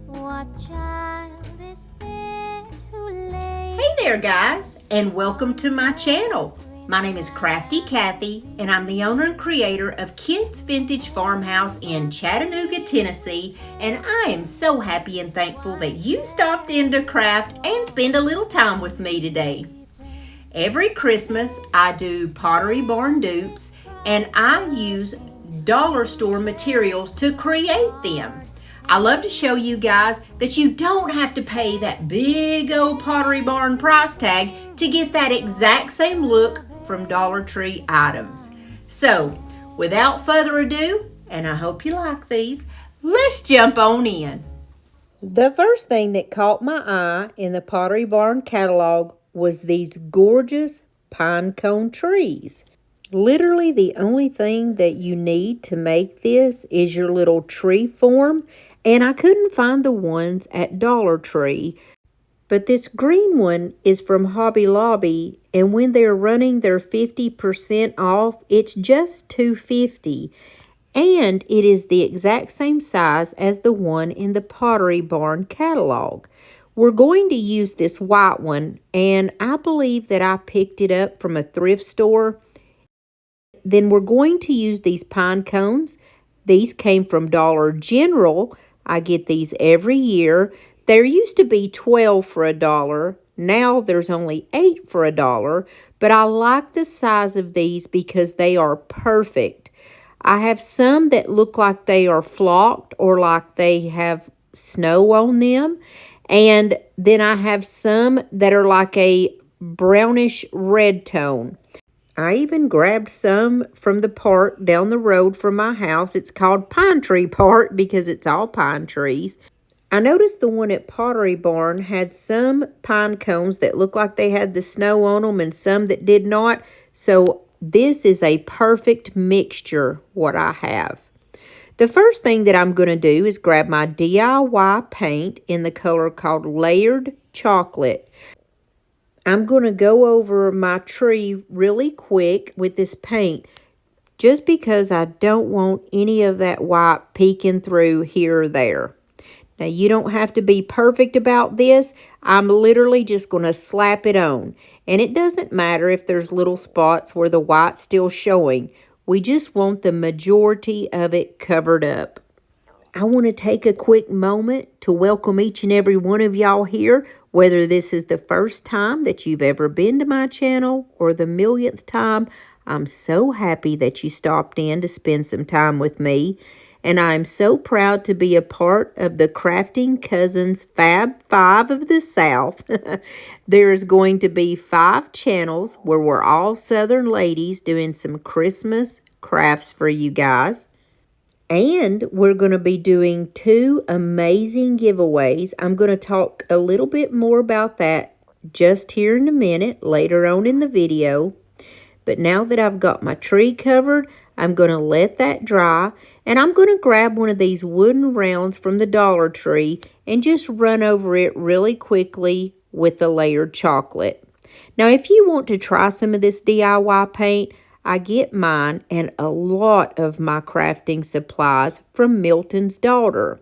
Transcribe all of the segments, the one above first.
What child is this who lays Hey there guys, and welcome to my channel. My name is Crafty Kathy, and I'm the owner and creator of Kids Vintage Farmhouse in Chattanooga, Tennessee, and I am so happy and thankful that you stopped in to craft and spend a little time with me today. Every Christmas I do Pottery Barn dupes, and I use dollar store materials to create them. I love to show you guys that you don't have to pay that big old Pottery Barn price tag to get that exact same look from Dollar Tree items. So, without further ado, and I hope you like these, let's jump on in. The first thing that caught my eye in the Pottery Barn catalog was these gorgeous pine cone trees. Literally the only thing that you need to make this is your little tree form, and I couldn't find the ones at Dollar Tree. But this green one is from Hobby Lobby, and when they're running their 50% off, it's just $2.50. And it is the exact same size as the one in the Pottery Barn catalog. We're going to use this white one, and I believe that I picked it up from a thrift store. Then we're going to use these pine cones. These came from Dollar General. I get these every year. There used to be 12 for $1. Now there's only 8 for $1, but I like the size of these because they are perfect. I have some that look like they are flocked or like they have snow on them. And then I have some that are like a brownish red tone. I even grabbed some from the park down the road from my house. It's called Pine Tree Park because it's all pine trees. I noticed the one at Pottery Barn had some pine cones that looked like they had the snow on them and some that did not. So this is a perfect mixture, what I have. The first thing that I'm going to do is grab my DIY paint in the color called Layered Chocolate. I'm going to go over my tree really quick with this paint just because I don't want any of that white peeking through here or there. Now, you don't have to be perfect about this. I'm literally just going to slap it on. And it doesn't matter if there's little spots where the white's still showing. We just want the majority of it covered up. I want to take a quick moment to welcome each and every one of y'all here, whether this is the first time that you've ever been to my channel or the millionth time. I'm so happy that you stopped in to spend some time with me. And I'm so proud to be a part of the Crafting Cousins Fab 5 of the South. There's going to be 5 channels where we're all Southern ladies doing some Christmas crafts for you guys. And we're going to be doing 2 amazing giveaways. I'm going to talk a little bit more about that just here in a minute, later on in the video. But now that I've got my tree covered, I'm going to let that dry. And I'm going to grab one of these wooden rounds from the Dollar Tree and just run over it really quickly with the layered chocolate. Now, if you want to try some of this DIY paint, I get mine and a lot of my crafting supplies from Milton's daughter.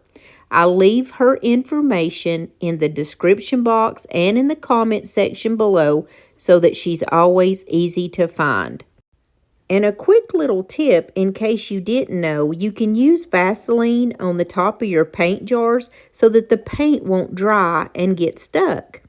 I'll leave her information in the description box and in the comment section below so that she's always easy to find. And a quick little tip, in case you didn't know, you can use Vaseline on the top of your paint jars so that the paint won't dry and get stuck.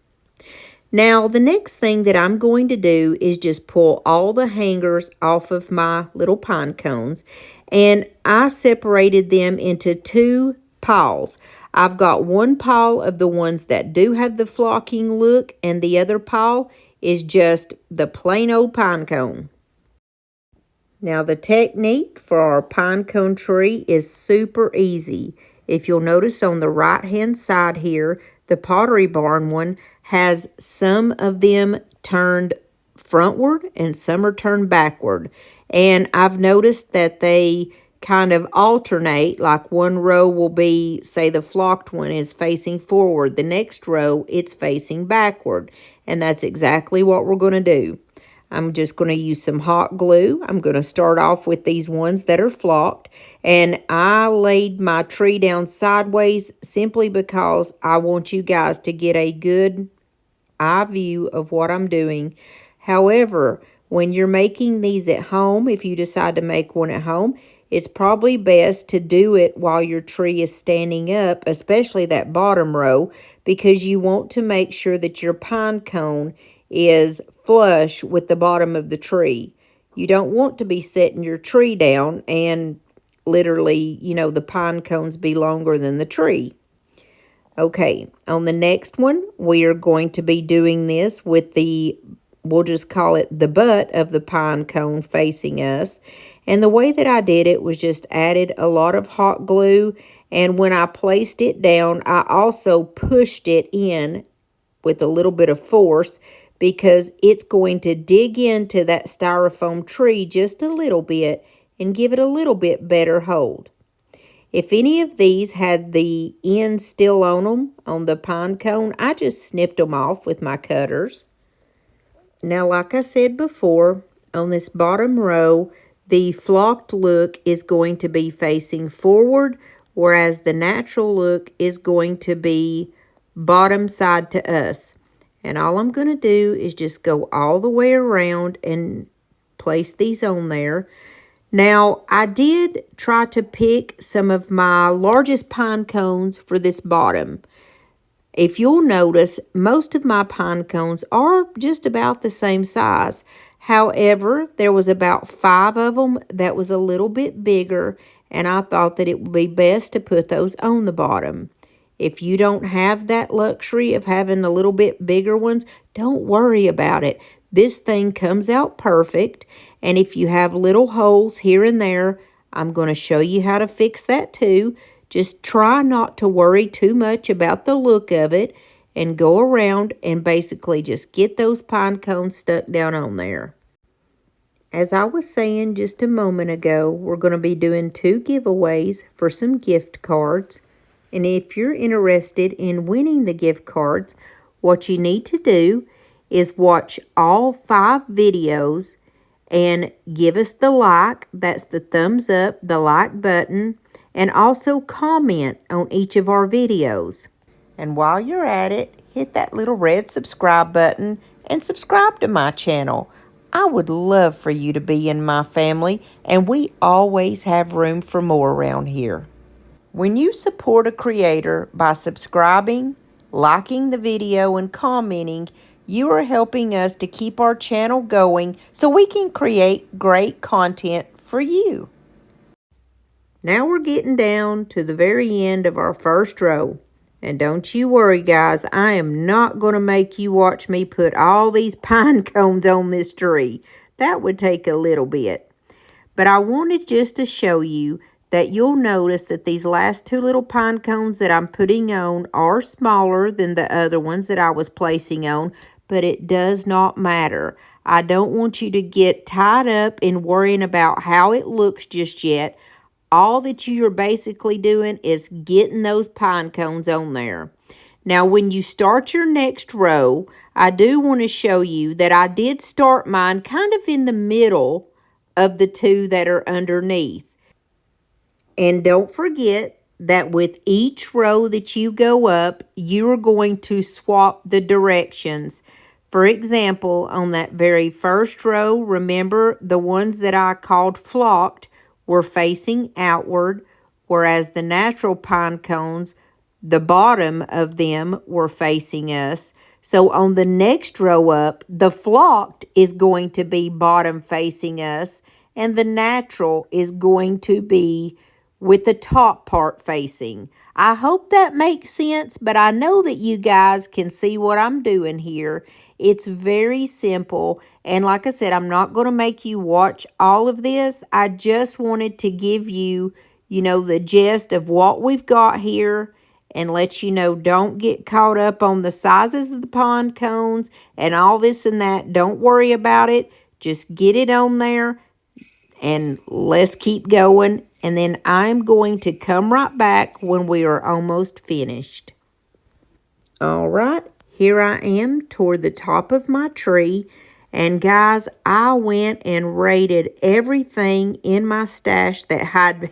Now, the next thing that I'm going to do is just pull all the hangers off of my little pine cones. And I separated them into 2 piles. I've got one pile of the ones that do have the flocking look, and the other pile is just the plain old pine cone. Now, the technique for our pine cone tree is super easy. If you'll notice on the right-hand side here, the Pottery Barn one has some of them turned frontward and some are turned backward. And I've noticed that they kind of alternate, like one row will be, say the flocked one is facing forward. The next row, it's facing backward. And that's exactly what we're going to do. I'm just going to use some hot glue. I'm going to start off with these ones that are flocked. And I laid my tree down sideways simply because I want you guys to get a good eye view of what I'm doing. However, when you're making these at home, if you decide to make one at home, it's probably best to do it while your tree is standing up, especially that bottom row, because you want to make sure that your pine cone is flush with the bottom of the tree. You don't want to be setting your tree down and literally, the pine cones be longer than the tree. Okay, on the next one, we are going to be doing this with we'll just call it the butt of the pine cone facing us. And the way that I did it was just added a lot of hot glue. And when I placed it down, I also pushed it in with a little bit of force because it's going to dig into that styrofoam tree just a little bit and give it a little bit better hold. If any of these had the ends still on them, on the pine cone, I just snipped them off with my cutters. Now, like I said before, on this bottom row, the flocked look is going to be facing forward, whereas the natural look is going to be bottom side to us. And all I'm going to do is just go all the way around and place these on there. Now, I did try to pick some of my largest pine cones for this bottom. If you'll notice, most of my pine cones are just about the same size. However, there was about 5 of them that was a little bit bigger, and I thought that it would be best to put those on the bottom. If you don't have that luxury of having a little bit bigger ones, don't worry about it. This thing comes out perfect, and if you have little holes here and there, I'm going to show you how to fix that too. Just try not to worry too much about the look of it and go around and basically just get those pine cones stuck down on there. As I was saying just a moment ago, we're going to be doing 2 giveaways for some gift cards. And if you're interested in winning the gift cards, what you need to do is watch all 5 videos and give us the like. That's the thumbs up, the like button, and also comment on each of our videos. And while you're at it, hit that little red subscribe button and subscribe to my channel. I would love for you to be in my family, and we always have room for more around here. When you support a creator by subscribing, liking the video, and commenting, you are helping us to keep our channel going so we can create great content for you. Now we're getting down to the very end of our first row. And don't you worry, guys, I am not going to make you watch me put all these pine cones on this tree. That would take a little bit. But I wanted just to show you that you'll notice that these last 2 little pine cones that I'm putting on are smaller than the other ones that I was placing on, but it does not matter. I don't want you to get tied up in worrying about how it looks just yet. All that you're basically doing is getting those pine cones on there. Now, when you start your next row, I do want to show you that I did start mine kind of in the middle of the 2 that are underneath. And don't forget that with each row that you go up, you're going to swap the directions. For example, on that very first row, remember the ones that I called flocked were facing outward, whereas the natural pine cones, the bottom of them were facing us. So on the next row up, the flocked is going to be bottom facing us, and the natural is going to be with the top part facing. I hope that makes sense, but I know that you guys can see what I'm doing here. It's very simple, and like I said, I'm not going to make you watch all of this. I just wanted to give you, the gist of what we've got here and let you know don't get caught up on the sizes of the pine cones and all this and that. Don't worry about it. Just get it on there and let's keep going. And then I'm going to come right back when we are almost finished. All right, here I am toward the top of my tree. And guys, I went and rated everything in my stash that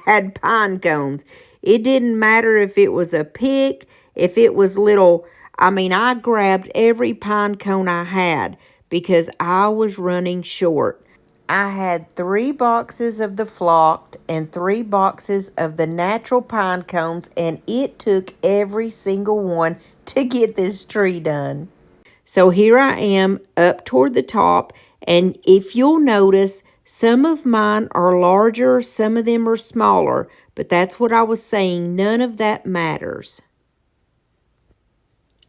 had pine cones. It didn't matter if it was a pick, if it was little. I mean, I grabbed every pine cone I had because I was running short. I had 3 boxes of the flocked and 3 boxes of the natural pine cones, and it took every single one to get this tree done. So here I am up toward the top, and if you'll notice, some of mine are larger, some of them are smaller, but that's what I was saying, none of that matters.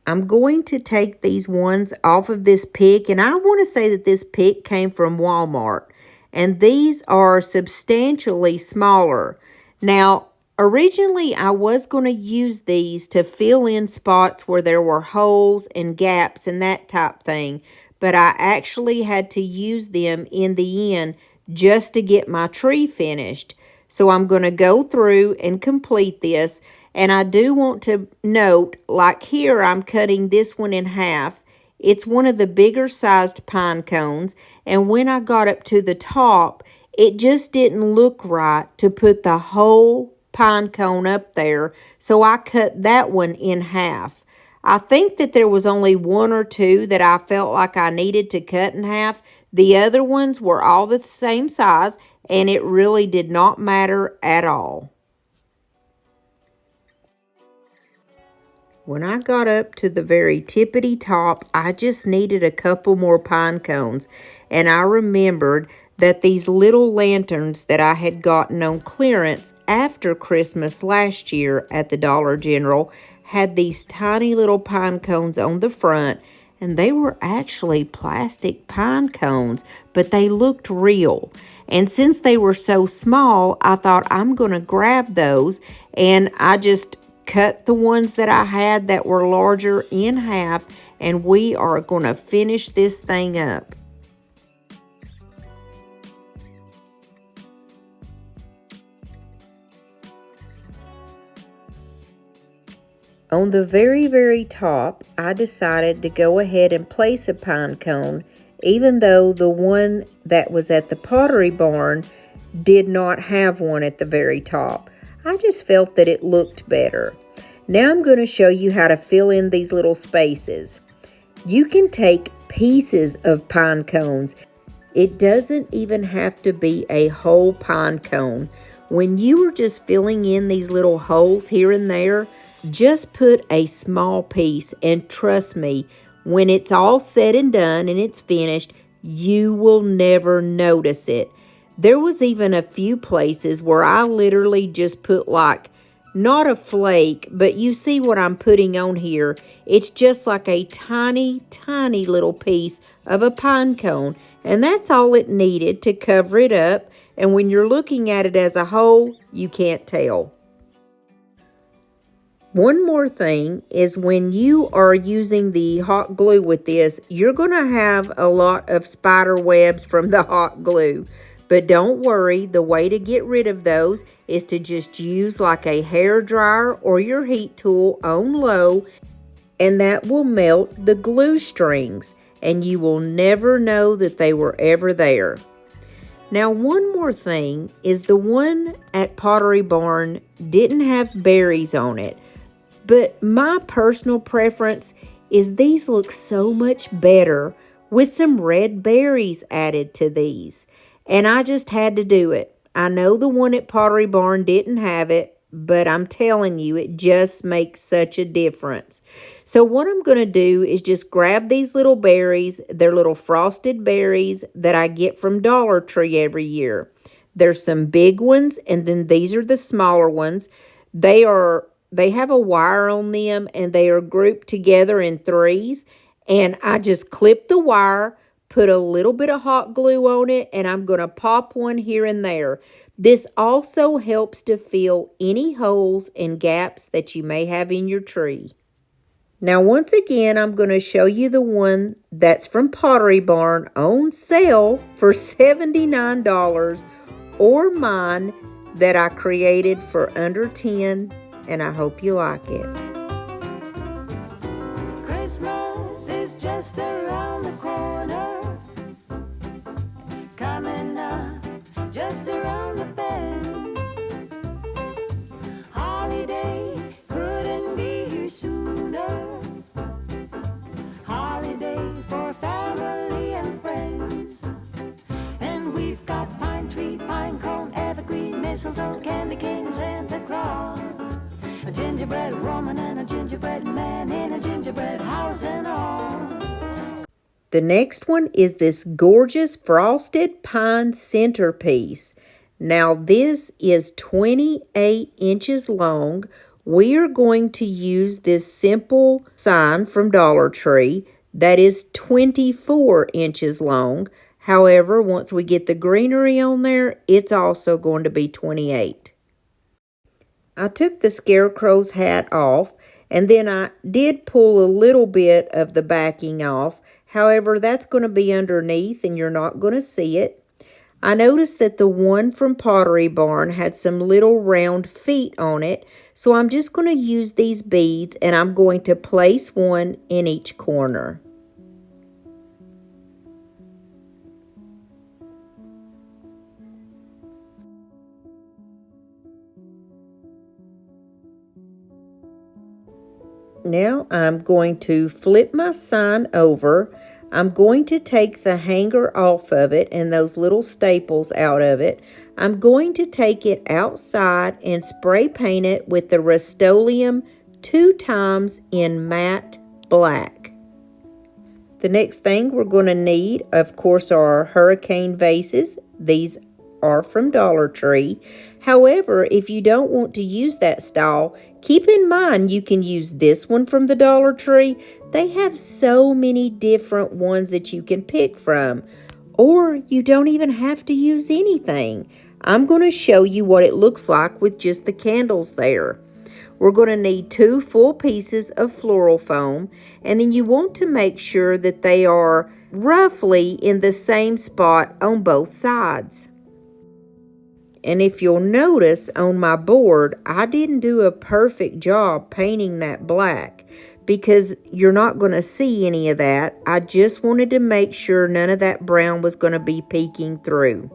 I'm going to take these ones off of this pick, and I want to say that this pick came from Walmart, and these are substantially smaller. Now, originally I was going to use these to fill in spots where there were holes and gaps and that type thing, but I actually had to use them in the end just to get my tree finished. So I'm going to go through and complete this. And I do want to note, like here, I'm cutting this one in half. It's one of the bigger sized pine cones. And when I got up to the top, it just didn't look right to put the whole pine cone up there. So I cut that one in half. I think that there was only 1 or 2 that I felt like I needed to cut in half. The other ones were all the same size, and it really did not matter at all. When I got up to the very tippity top, I just needed a couple more pine cones, and I remembered that these little lanterns that I had gotten on clearance after Christmas last year at the Dollar General had these tiny little pine cones on the front, and they were actually plastic pine cones, but they looked real. And since they were so small, I thought I'm going to grab those, and I just cut the ones that I had that were larger in half, and we are going to finish this thing up. On the very top, I decided to go ahead and place a pine cone, even though the one that was at the Pottery Barn did not have one at the very top. I just felt that it looked better. Now I'm going to show you how to fill in these little spaces. You can take pieces of pine cones. It doesn't even have to be a whole pine cone. When you are just filling in these little holes here and there, just put a small piece, and trust me, when it's all said and done and it's finished, you will never notice it. There was even a few places where I literally just put like, not a flake, but you see what I'm putting on here. It's just like a tiny, tiny little piece of a pine cone, and that's all it needed to cover it up. And when you're looking at it as a whole, you can't tell. One more thing is when you are using the hot glue with this, you're going to have a lot of spider webs from the hot glue. But don't worry, the way to get rid of those is to just use like a hair dryer or your heat tool on low, and that will melt the glue strings, and you will never know that they were ever there. Now, one more thing is the one at Pottery Barn didn't have berries on it. But my personal preference is these look so much better with some red berries added to these. And I just had to do it. I know the one at Pottery Barn didn't have it, but I'm telling you, it just makes such a difference. So what I'm going to do is just grab these little berries. They're little frosted berries that I get from Dollar Tree every year. There's some big ones, and then these are the smaller ones. They have a wire on them, and they are grouped together in 3s. And I just clip the wire, put a little bit of hot glue on it, and I'm going to pop one here and there. This also helps to fill any holes and gaps that you may have in your tree. Now, once again, I'm going to show you the one that's from Pottery Barn on sale for $79, or mine that I created for under $10, and I hope you like it. Christmas is just around the corner. woman and a gingerbread man in a gingerbread house and all. The next one is this gorgeous frosted pine centerpiece. Now this is 28 inches long. We are going to use this simple sign from Dollar Tree that is 24 inches long. However, once we get the greenery on there, it's also going to be 28. I took the scarecrow's hat off, and then I did pull a little bit of the backing off. However, that's going to be underneath and you're not going to see it. I noticed that the one from Pottery Barn had some little round feet on it, so I'm just going to use these beads and I'm going to place one in each corner. Now I'm going to flip my sign over. I'm going to take the hanger off of it and those little staples out of it. I'm going to take it outside and spray paint it with the Rust-Oleum 2 times in matte black. The next thing we're going to need, of course, are our hurricane vases. These are from Dollar Tree. However, if you don't want to use that style, keep in mind you can use this one from the Dollar Tree. They have so many different ones that you can pick from. Or you don't even have to use anything. I'm going to show you what it looks like with just the candles there. We're going to need 2 full pieces of floral foam, and then you want to make sure that they are roughly in the same spot on both sides. And if you'll notice on my board, I didn't do a perfect job painting that black because you're not going to see any of that. I just wanted to make sure none of that brown was going to be peeking through.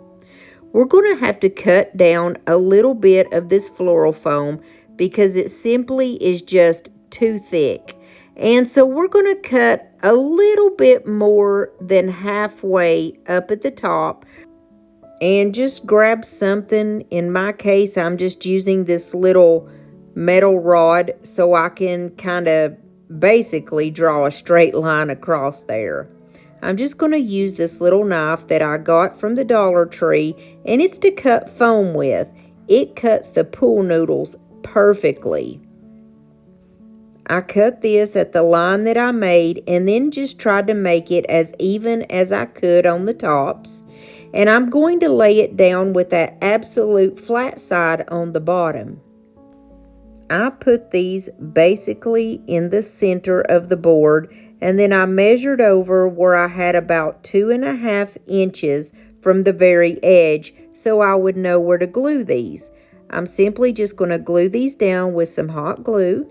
We're going to have to cut down a little bit of this floral foam because it simply is just too thick. And so we're going to cut a little bit more than halfway up at the top and just grab something. In my case, I'm just using this little metal rod so I can kind of basically draw a straight line across there. I'm just going to use this little knife that I got from the Dollar Tree, and it's to cut foam with. It cuts the pool noodles perfectly. I cut this at the line that I made and then just tried to make it as even as I could on the tops. And I'm going to lay it down with that absolute flat side on the bottom. I put these basically in the center of the board, and then I measured over where I had about 2.5 inches from the very edge so I would know where to glue these. I'm simply just going to glue these down with some hot glue.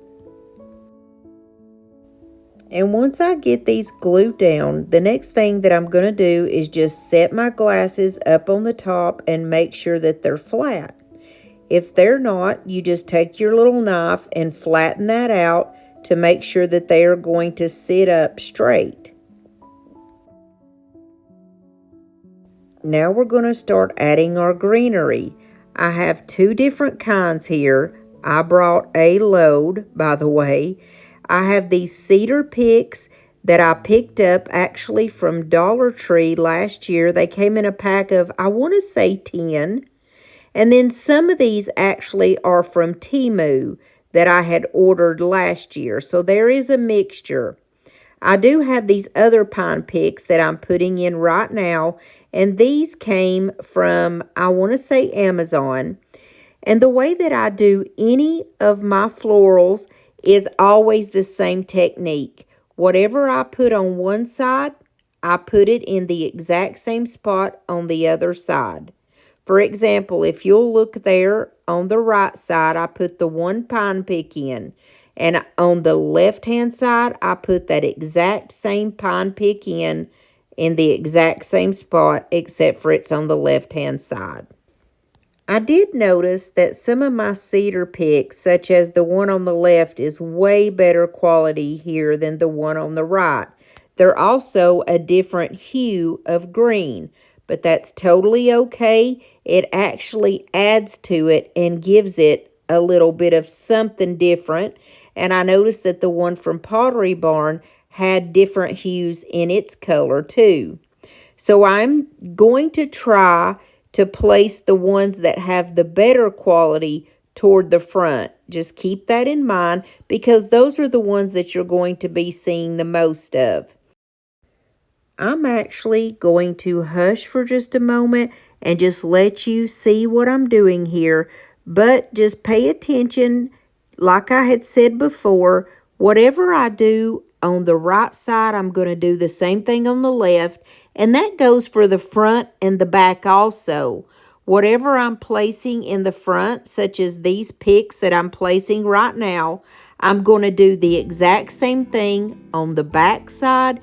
And once I get these glued down, the next thing that I'm going to do is just set my glasses up on the top and make sure that they're flat. If they're not, you just take your little knife and flatten that out to make sure that they are going to sit up straight. Now we're going to start adding our greenery. I have 2 different kinds here. I brought a load, by the way. I have these cedar picks that I picked up actually from Dollar Tree last year. They came in a pack of, I want to say 10. And then some of these actually are from Temu that I had ordered last year. So there is a mixture. I do have these other pine picks that I'm putting in right now. And these came from, I want to say, Amazon. And the way that I do any of my florals is always the same technique. Whatever I put on one side, I put it in the exact same spot on the other side. For example, if you'll look there on the right side, I put the one pine pick in. And on the left-hand side, I put that exact same pine pick in the exact same spot, except for it's on the left-hand side. I did notice that some of my cedar picks, such as the one on the left, is way better quality here than the one on the right. They're also a different hue of green, but that's totally okay. It actually adds to it and gives it a little bit of something different. And I noticed that the one from Pottery Barn had different hues in its color too. So I'm going to try to place the ones that have the better quality toward the front. Just keep that in mind because those are the ones that you're going to be seeing the most of. I'm actually going to hush for just a moment and just let you see what I'm doing here. But just pay attention, like I had said before, whatever I do on the right side, I'm going to do the same thing on the left. And that goes for the front and the back also. Whatever I'm placing in the front, such as these picks that I'm placing right now, I'm going to do the exact same thing on the back side.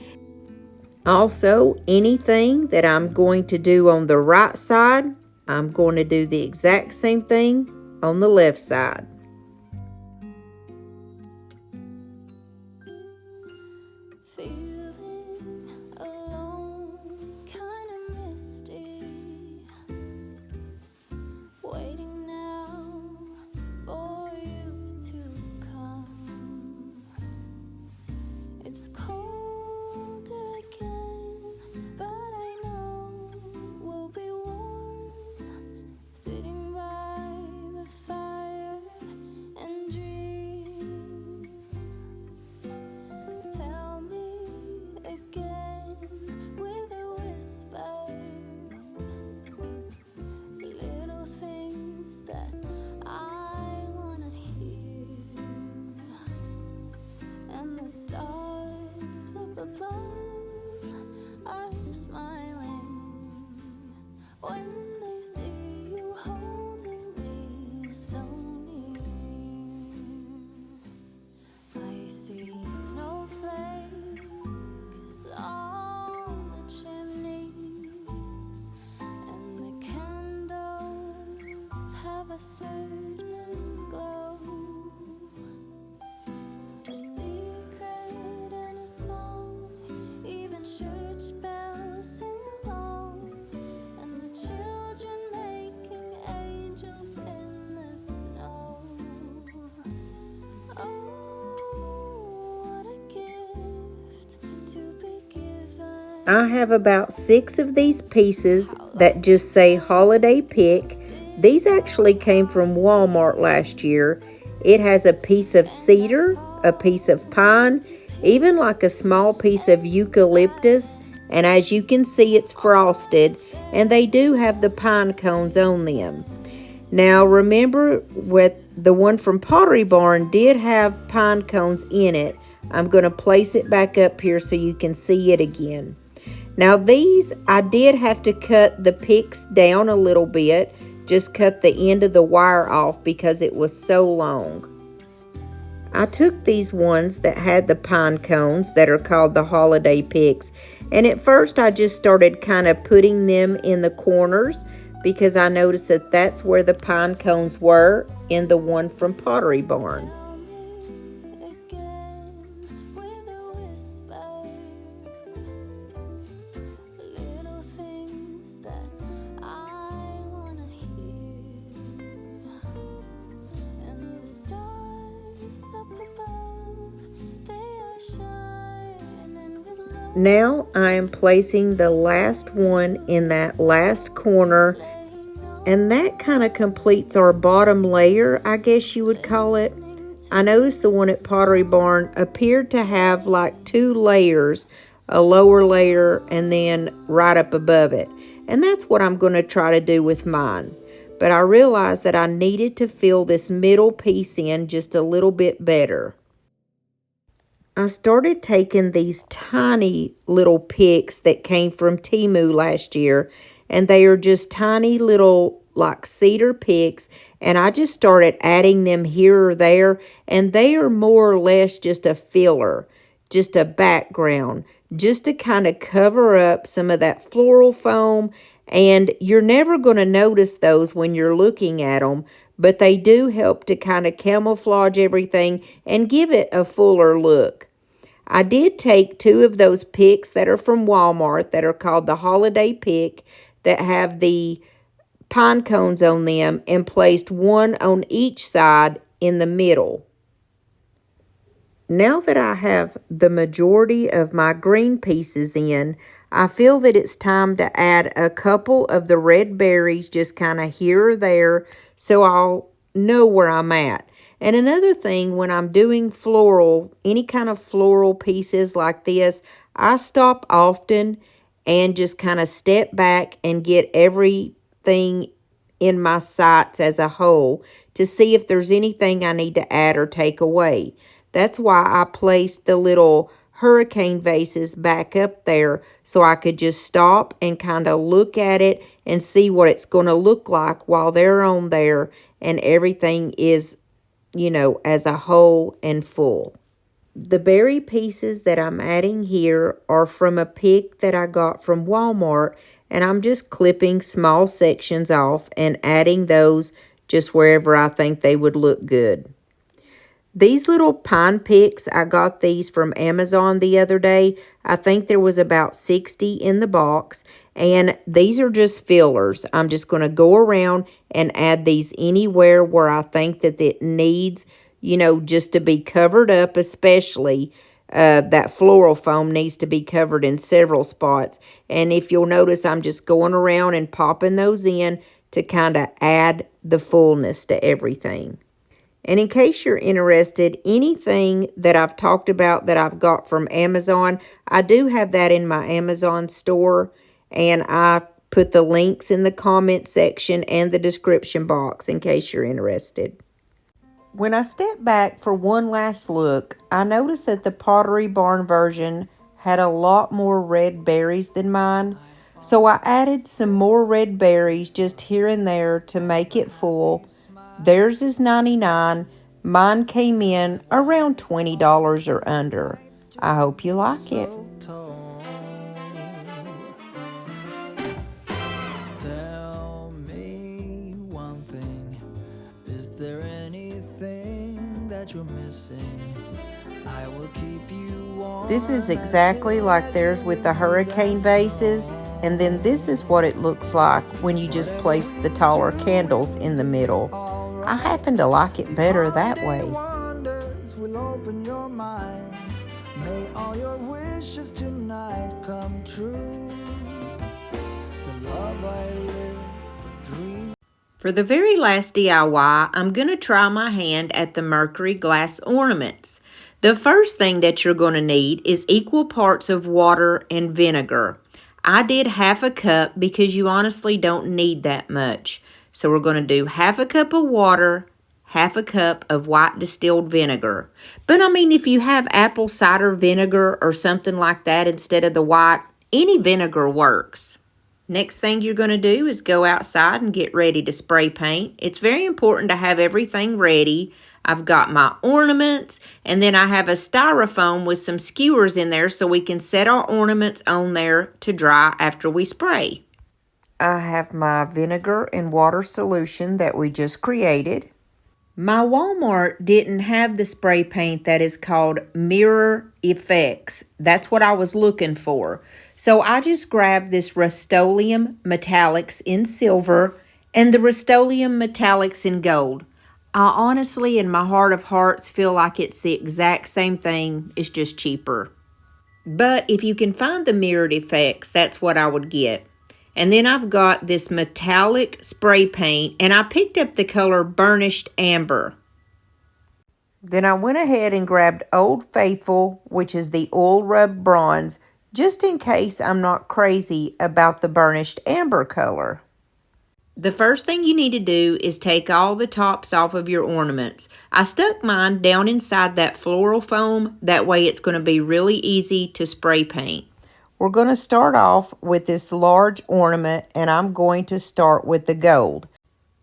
Also, anything that I'm going to do on the right side, I'm going to do the exact same thing on the left side. Feeling alone, kinda misty. Waiting now for you to come. It's cold again, but I know we'll be warm. Sitting by the fire and dream. Tell me again with a whisper, little things that I wanna hear, and the stars up above are smiling when they see you holding me so near. I see snowflakes on the chimneys, and the candles have a certain glow. A secret and a song, even church bells sing along, and the children making angels in the snow. Oh, what a gift to be given. I have about 6 of these pieces that just say holiday pick. These actually came from Walmart last year. It has a piece of cedar, a piece of pine, even like a small piece of eucalyptus. And as you can see, it's frosted, and they do have the pine cones on them. Now remember, with the one from Pottery Barn did have pine cones in it. I'm going to place it back up here so you can see it again. Now these, I did have to cut the picks down a little bit. Just cut the end of the wire off because it was so long. I took these ones that had the pine cones that are called the holiday picks, and at first I just started kind of putting them in the corners because I noticed that that's where the pine cones were in the one from Pottery Barn. Tell me again with a whisper, little things that I wanna hear, and the stars up above, they are shining with love. Now I am placing the last one in that last corner, and that kind of completes our bottom layer, I guess you would call it. I noticed the one at Pottery Barn appeared to have like 2 layers, a lower layer and then right up above it. And that's what I'm going to try to do with mine. But I realized that I needed to fill this middle piece in just a little bit better. I started taking these tiny little picks that came from Temu last year, and they are just tiny little like cedar picks, and I just started adding them here or there, and they are more or less just a filler, just a background, just to kind of cover up some of that floral foam. And you're never going to notice those when you're looking at them, but they do help to kind of camouflage everything and give it a fuller look. I did take 2 of those picks that are from Walmart that are called the holiday pick that have the pine cones on them and placed one on each side in the middle. Now that I have the majority of my green pieces in, I feel that it's time to add a couple of the red berries just kind of here or there so I'll know where I'm at. And another thing, when I'm doing floral, any kind of floral pieces like this, I stop often and just kind of step back and get everything in my sights as a whole to see if there's anything I need to add or take away. That's why I placed the little hurricane vases back up there so I could just stop and kind of look at it and see what it's going to look like while they're on there and everything is, you know, as a whole and full. The berry pieces that I'm adding here are from a pick that I got from Walmart, and I'm just clipping small sections off and adding those just wherever I think they would look good. These little pine picks, I got these from Amazon the other day. I think there was about 60 in the box, and these are just fillers. I'm just going to go around and add these anywhere where I think that it needs, you know, just to be covered up, especially that floral foam needs to be covered in several spots. And if you'll notice, I'm just going around and popping those in to kind of add the fullness to everything. And in case you're interested, anything that I've talked about that I've got from Amazon, I do have that in my Amazon store, and I put the links in the comment section and the description box in case you're interested. When I step back for one last look, I noticed that the Pottery Barn version had a lot more red berries than mine, so I added some more red berries just here and there to make it full. Theirs is $99. Mine came in around $20 or under. I hope you like it. Tell me one thing. Is there anything that you're missing? I will keep you warm. This is exactly like theirs with the hurricane vases. And then this is what it looks like when you just place the taller candles in the middle. I happen to like it better that way. Will open your mind. May all your wishes tonight come true. The love I live, the dream. For the very last DIY, I'm going to try my hand at the Mercury glass ornaments. The first thing that you're going to need is equal parts of water and vinegar. I did half a cup because you honestly don't need that much. So we're going to do half a cup of water, half a cup of white distilled vinegar. But I mean, if you have apple cider vinegar or something like that instead of the white, any vinegar works. Next thing you're going to do is go outside and get ready to spray paint. It's very important to have everything ready. I've got my ornaments, and then I have a styrofoam with some skewers in there so we can set our ornaments on there to dry after we spray. I have my vinegar and water solution that we just created. My Walmart didn't have the spray paint that is called Mirror Effects. That's what I was looking for. So I just grabbed this Rust-Oleum Metallics in silver and the Rust-Oleum Metallics in gold. I honestly, in my heart of hearts, feel like it's the exact same thing. It's just cheaper. But if you can find the mirrored effects, that's what I would get. And then I've got this metallic spray paint, and I picked up the color Burnished Amber. Then I went ahead and grabbed Old Faithful, which is the oil rub bronze, just in case I'm not crazy about the Burnished Amber color. The first thing you need to do is take all the tops off of your ornaments. I stuck mine down inside that floral foam. That way it's going to be really easy to spray paint. We're going to start off with this large ornament, and I'm going to start with the gold.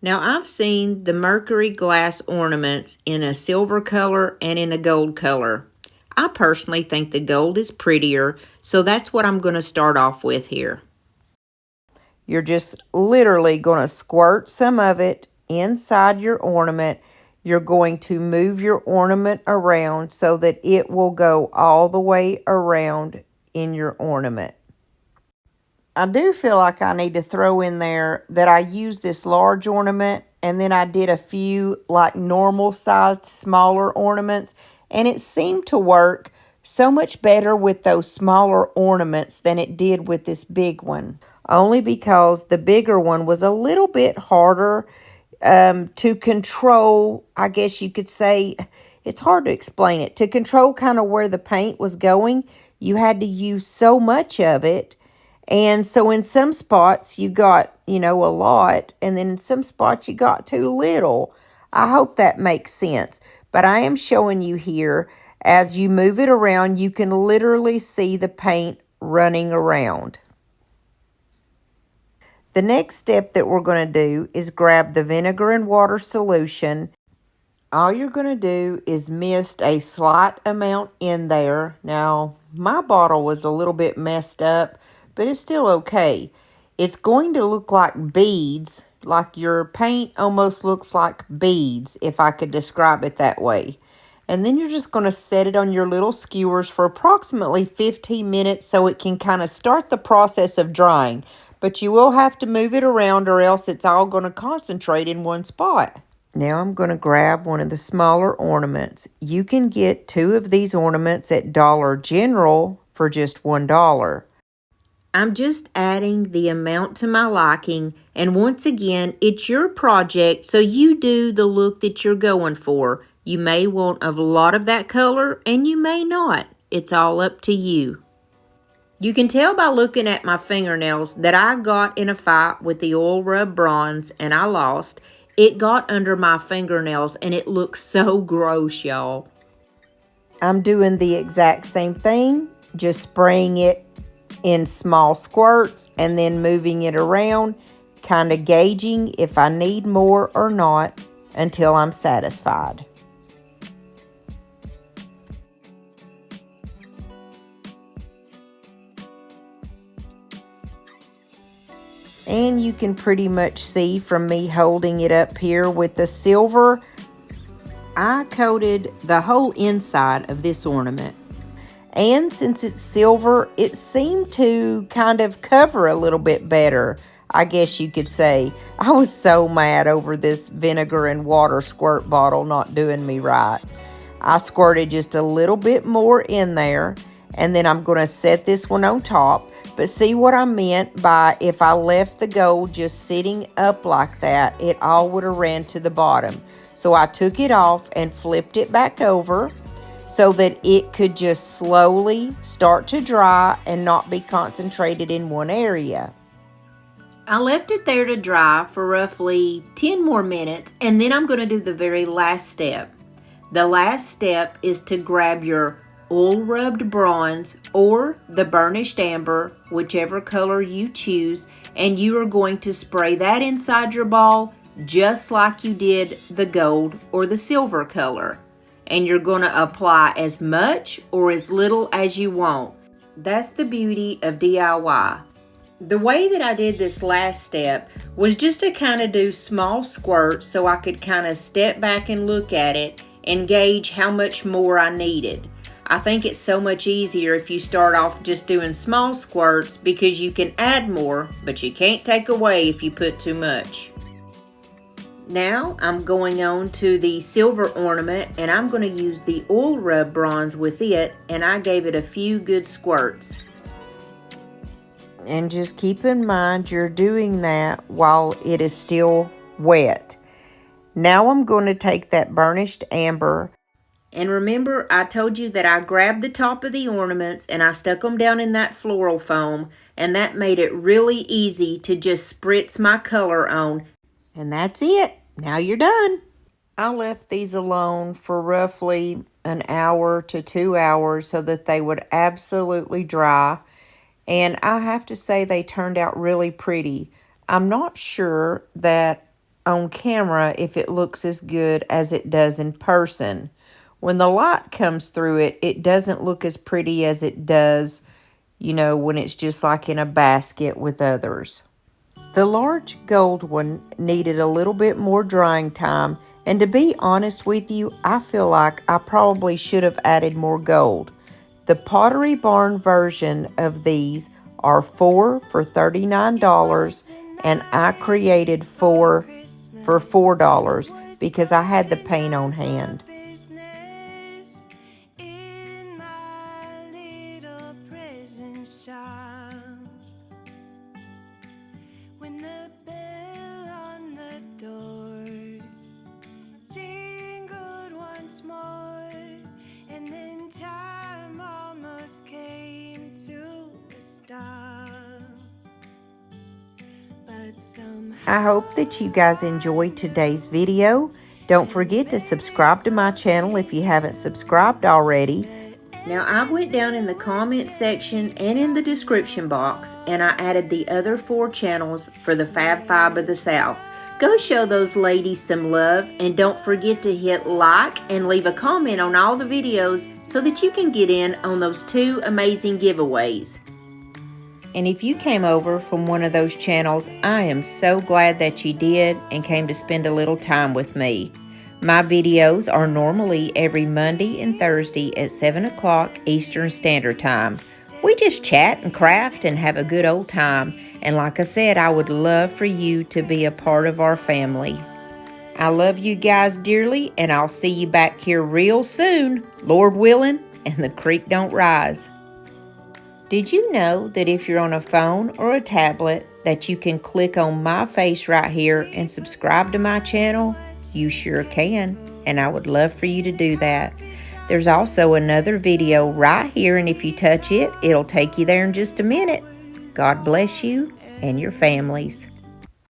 Now, I've seen the Mercury glass ornaments in a silver color and in a gold color. I personally think the gold is prettier, so that's what I'm going to start off with here. You're just literally going to squirt some of it inside your ornament. You're going to move your ornament around so that it will go all the way around in your ornament. I do feel like I need to throw in there that I used this large ornament and then I did a few like normal sized smaller ornaments, and it seemed to work so much better with those smaller ornaments than it did with this big one. Only because the bigger one was a little bit harder to control. I guess you could say, it's hard to explain it. To control kind of where the paint was going, you had to use so much of it. And so in some spots you got, a lot, and then in some spots you got too little. I hope that makes sense. But I am showing you here, as you move it around, you can literally see the paint running around. The next step that we're going to do is grab the vinegar and water solution. All you're going to do is mist a slight amount in there. Now, my bottle was a little bit messed up, but it's still okay. It's going to look like beads, like your paint almost looks like beads, if I could describe it that way. And then you're just going to set it on your little skewers for approximately 15 minutes so it can kind of start the process of drying. But you will have to move it around or else it's all going to concentrate in one spot. Now I'm going to grab one of the smaller ornaments. You can get 2 of these ornaments at Dollar General for just $1. I'm just adding the amount to my liking, and once again, it's your project, so you do the look that you're going for. You may want a lot of that color, and you may not. It's all up to you. You can tell by looking at my fingernails that I got in a fight with the oil rub bronze, and I lost. It got under my fingernails, and it looks so gross, y'all. I'm doing the exact same thing, just spraying it in small squirts and then moving it around, kind of gauging if I need more or not until I'm satisfied. And you can pretty much see from me holding it up here with the silver, I coated the whole inside of this ornament. And since it's silver, it seemed to kind of cover a little bit better, I guess you could say. I was so mad over this vinegar and water squirt bottle not doing me right. I squirted just a little bit more in there, and then I'm going to set this one on top. But see what I meant by if I left the gold just sitting up like that, it all would have ran to the bottom. So I took it off and flipped it back over so that it could just slowly start to dry and not be concentrated in one area. I left it there to dry for roughly 10 more minutes, and then I'm going to do the very last step. The last step is to grab your oil rubbed bronze or the burnished amber, whichever color you choose, and you are going to spray that inside your ball just like you did the gold or the silver color. And you're going to apply as much or as little as you want. That's the beauty of DIY. The way that I did this last step was just to kind of do small squirts so I could kind of step back and look at it and gauge how much more I needed. I think it's so much easier if you start off just doing small squirts because you can add more, but you can't take away if you put too much. Now I'm going on to the silver ornament, and I'm going to use the oil rub bronze with it, and I gave it a few good squirts. And just keep in mind you're doing that while it is still wet. Now I'm going to take that burnished amber. And remember, I told you that I grabbed the top of the ornaments and I stuck them down in that floral foam, and that made it really easy to just spritz my color on. And that's it. Now you're done. I left these alone for roughly an hour to 2 hours so that they would absolutely dry. And I have to say they turned out really pretty. I'm not sure that on camera if it looks as good as it does in person. When the light comes through it, it doesn't look as pretty as it does, when it's just like in a basket with others. The large gold one needed a little bit more drying time, and to be honest with you, I feel like I probably should have added more gold. The Pottery Barn version of these are 4 for $39, and I created 4 for $4 because I had the paint on hand. business in my little prison shop. When the bell on the door jingled once more, and then time almost came to a stop. But somehow I hope that you guys enjoyed today's video. Don't forget to subscribe to my channel if you haven't subscribed already. Now, I went down in the comment section and in the description box, and I added the other 4 channels for the Fab Five of the South. Go show those ladies some love, and don't forget to hit like and leave a comment on all the videos so that you can get in on those 2 amazing giveaways. And if you came over from one of those channels, I am so glad that you did and came to spend a little time with me. My videos are normally every Monday and Thursday at 7 o'clock Eastern Standard Time. We just chat and craft and have a good old time. And like I said, I would love for you to be a part of our family. I love you guys dearly, and I'll see you back here real soon, Lord willing, and the creek don't rise. Did you know that if you're on a phone or a tablet that you can click on my face right here and subscribe to my channel? You sure can, and I would love for you to do that. There's also another video right here, and if you touch it, it'll take you there in just a minute. God bless you and your families.